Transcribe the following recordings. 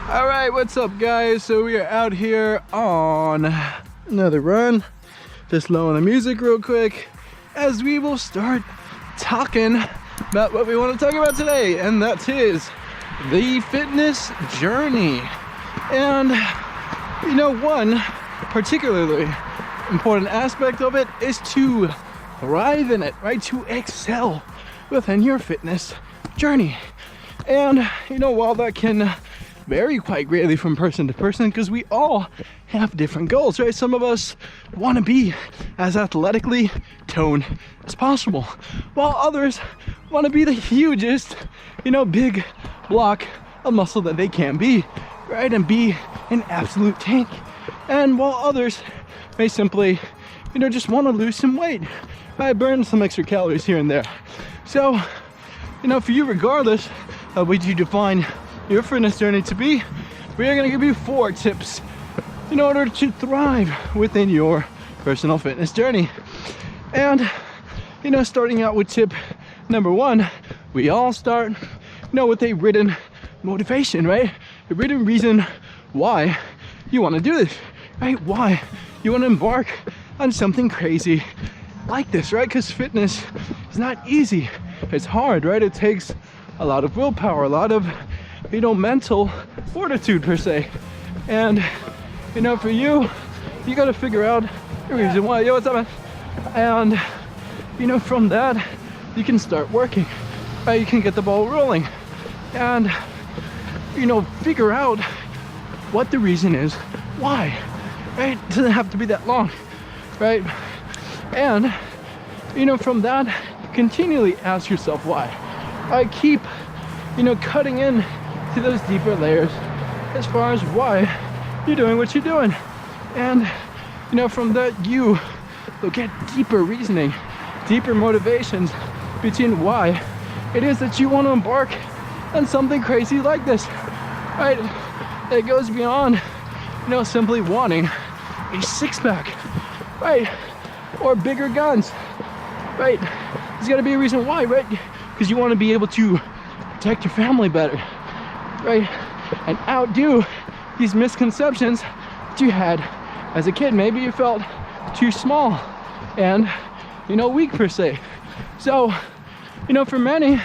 All right, what's up guys? So we are out here on another run. Just lowering the music real quick as we will start talking about what we want to talk about today, and that is the fitness journey. And you know, one particularly important aspect of it is to thrive in it, right? To excel within your fitness journey. And you know, while that can vary quite greatly from person to person, because we all have different goals, right? Some of us want to be as athletically toned as possible, while others want to be the hugest, you know, big block of muscle that they can be, right? And be an absolute tank. And while others may simply, you know, just want to lose some weight, right? Burn some extra calories here and there. So, you know, for you, regardless of what you define your fitness journey to be, we are going to give you 4 tips in order to thrive within your personal fitness journey. And you know, starting out with tip number 1, we all start, you know, with a written motivation, right? A written reason why you want to do this, right? Why you want to embark on something crazy like this, right? Because fitness is not easy. It's hard, right? It takes a lot of willpower, a lot of, you know, mental fortitude per se. And you know, for you, you got to figure out the reason why. Yo, what's up, man? And you know, from that you can start working, right? You can get the ball rolling and, you know, figure out what the reason is why, right? It doesn't have to be that long, right? And you know, from that, continually ask yourself why. I keep, you know, cutting in to those deeper layers as far as why you're doing what you're doing. And you know, from that you will get deeper reasoning, deeper motivations between why it is that you want to embark on something crazy like this, right? It goes beyond, you know, simply wanting a six-pack, right? Or bigger guns, right? There's got to be a reason why, right? Because you want to be able to protect your family better, right? And outdo these misconceptions that you had as a kid. Maybe you felt too small and, you know, weak per se. So, you know, for many,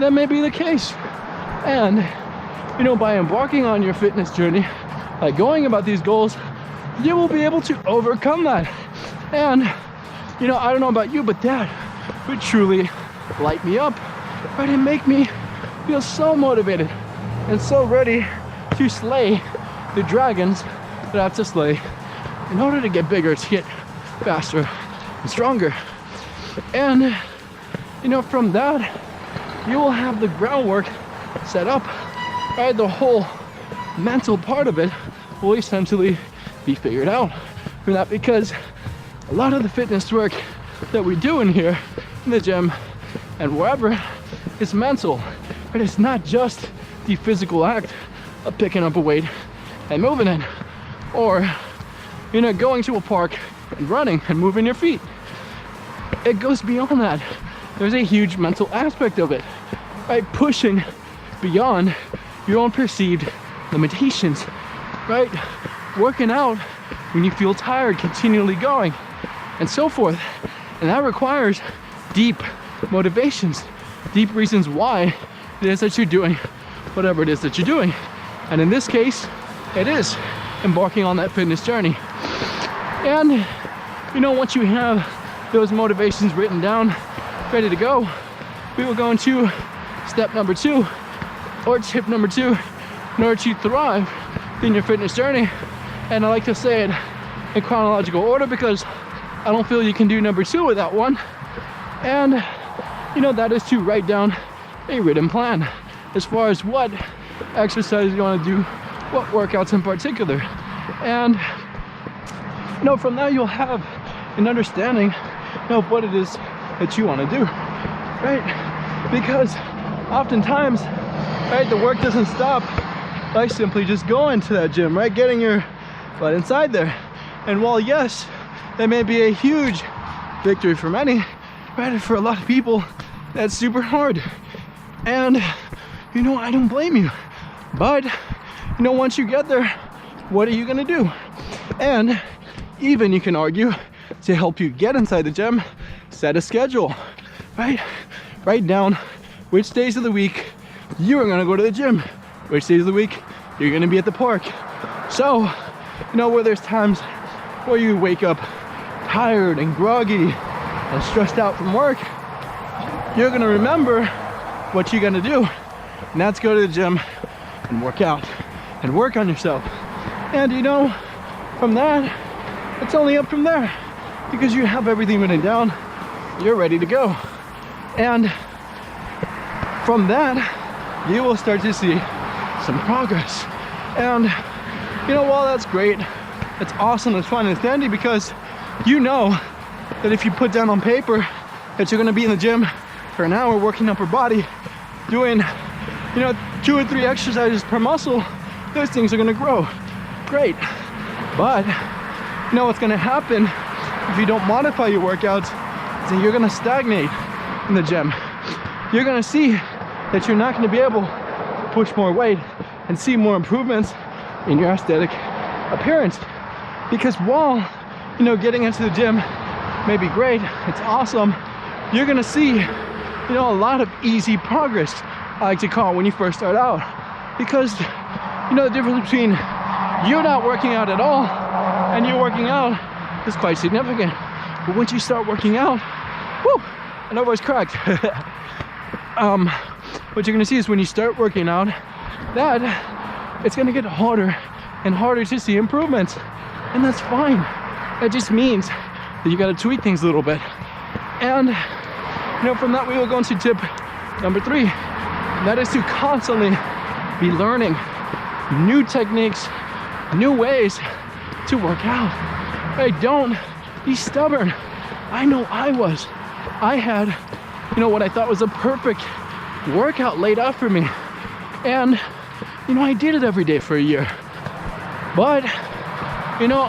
that may be the case. And, you know, by embarking on your fitness journey, by going about these goals, you will be able to overcome that. And, you know, I don't know about you, but that would truly light me up, right? And make me feel so motivated and so ready to slay the dragons that I have to slay in order to get bigger, to get faster and stronger. And you know, from that you will have the groundwork set up, right? The whole mental part of it will essentially be figured out from that, because a lot of the fitness work that we do in here in the gym and wherever is mental, but it's not just the physical act of picking up a weight and moving it, or, you know, going to a park and running and moving your feet. It goes beyond that. There's a huge mental aspect of it, right? Pushing beyond your own perceived limitations, right? Working out when you feel tired, continually going, and so forth. And that requires deep motivations, deep reasons why it is that you're doing whatever it is that you're doing. And in this case, it is embarking on that fitness journey. And you know, once you have those motivations written down, ready to go, we will go into step number 2, or tip number 2, in order to thrive in your fitness journey. And I like to say it in chronological order because I don't feel you can do number 2 without 1. And you know, that is to write down a written plan as far as what exercises you want to do, what workouts in particular. And you know, from that you'll have an understanding of what it is that you want to do, right? Because oftentimes, right, the work doesn't stop by simply just going to that gym, right? Getting your butt inside there. And while yes, that may be a huge victory for many, right, for a lot of people that's super hard. And you know, I don't blame you, but you know, once you get there, what are you gonna do? And even you can argue, to help you get inside the gym, set a schedule, right? Write down which days of the week you are gonna go to the gym, which days of the week you're gonna be at the park. So, you know, where there's times where you wake up tired and groggy and stressed out from work, you're gonna remember what you're gonna do, and that's go to the gym and work out and work on yourself. And you know, from that, it's only up from there, because you have everything written down, you're ready to go. And from that, you will start to see some progress. And you know, while that's great, it's awesome, it's fun, it's dandy, because you know that if you put down on paper that you're gonna be in the gym for an hour working up your body, doing, you know, 2 or 3 exercises per muscle, those things are gonna grow. Great. But you know what's gonna happen if you don't modify your workouts is that you're gonna stagnate in the gym. You're gonna see that you're not gonna be able to push more weight and see more improvements in your aesthetic appearance. Because while, you know, getting into the gym may be great, it's awesome, you're gonna see, you know, a lot of easy progress, I like to call it, when you first start out. Because, you know, the difference between you not working out at all and you working out is quite significant. But once you start working out, whoo, and my voice cracked. What you're gonna see is when you start working out, that it's gonna get harder and harder to see improvements. And that's fine. That just means that you gotta tweak things a little bit. And you know, from that we will go into tip number 3. And that is to constantly be learning new techniques, new ways to work out. Hey, don't be stubborn. I know I was. I had, you know, what I thought was a perfect workout laid out for me. And, you know, I did it every day for a year. But, you know,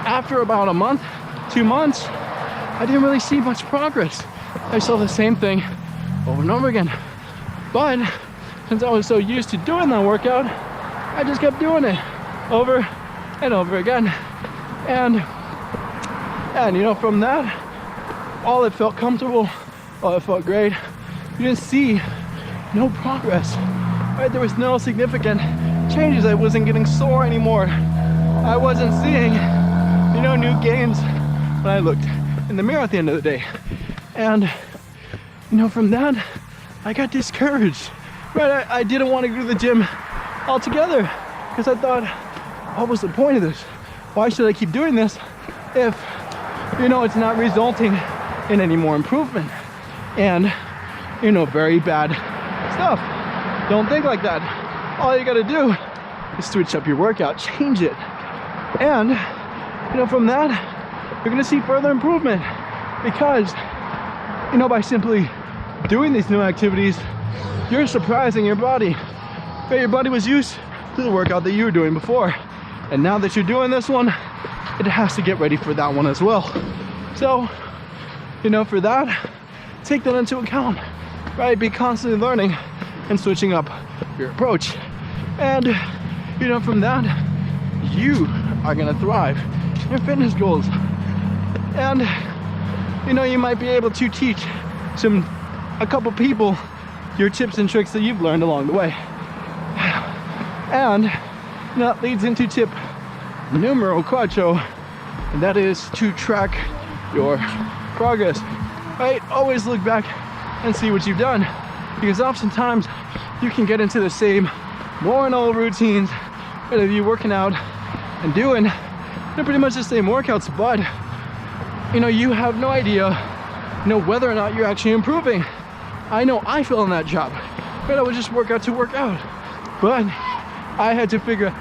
after about a month, 2 months, I didn't really see much progress. I saw the same thing over and over again. But since I was so used to doing that workout, I just kept doing it over and over again. And you know, from that, all it felt comfortable, all it felt great. You didn't see no progress, right? There was no significant changes. I wasn't getting sore anymore. I wasn't seeing, you know, new gains when I looked in the mirror at the end of the day. And, you know, from that, I got discouraged, right? I didn't want to go to the gym altogether, because I thought, what was the point of this? Why should I keep doing this if, you know, it's not resulting in any more improvement? And, you know, very bad stuff. Don't think like that. All you gotta do is switch up your workout, change it. And, you know, from that, you're gonna see further improvement, because, you know, by simply doing these new activities, you're surprising your body. But your body was used to the workout that you were doing before. And now that you're doing this one, it has to get ready for that one as well. So, you know, for that, take that into account, right? Be constantly learning and switching up your approach. And, you know, from that, you are gonna thrive in your fitness goals. And, you know, you might be able to teach a couple people your tips and tricks that you've learned along the way. And that leads into tip numero 4, and that is to track your progress, right? Always look back and see what you've done, because oftentimes you can get into the same more and old routines, right, of you working out and doing, you know, pretty much the same workouts, but, you know, you have no idea, you know, whether or not you're actually improving. I know I fell in that job, right? I would just work out to work out, but I had to figure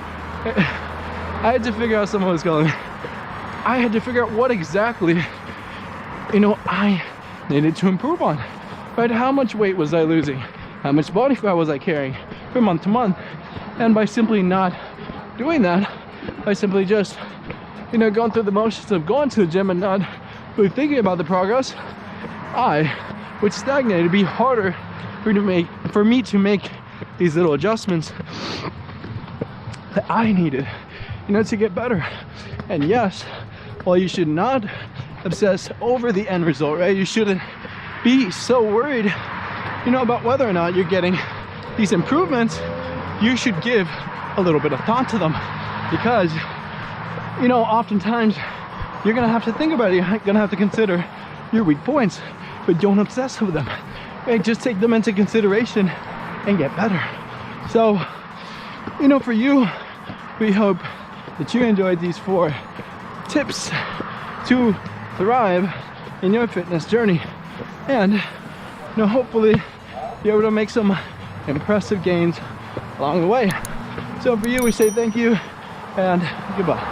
out someone was going. I had to figure out what exactly, you know, I needed to improve on, right? How much weight was I losing? How much body fat was I carrying from month to month? And by simply not doing that, by simply just, you know, going through the motions of going to the gym and not really thinking about the progress, I would stagnate. It'd be harder for me to make these little adjustments. that I needed, to get better. And yes, while you should not obsess over the end result, right? You shouldn't be so worried, about whether or not you're getting these improvements. You should give a little bit of thought to them, because, oftentimes you're gonna have to think about it. You're gonna have to consider your weak points, but don't obsess over them, right? Just take them into consideration and get better. So, for you, we hope that you enjoyed these 4 tips to thrive in your fitness journey, and hopefully be able to make some impressive gains along the way. So for you, we say thank you and goodbye.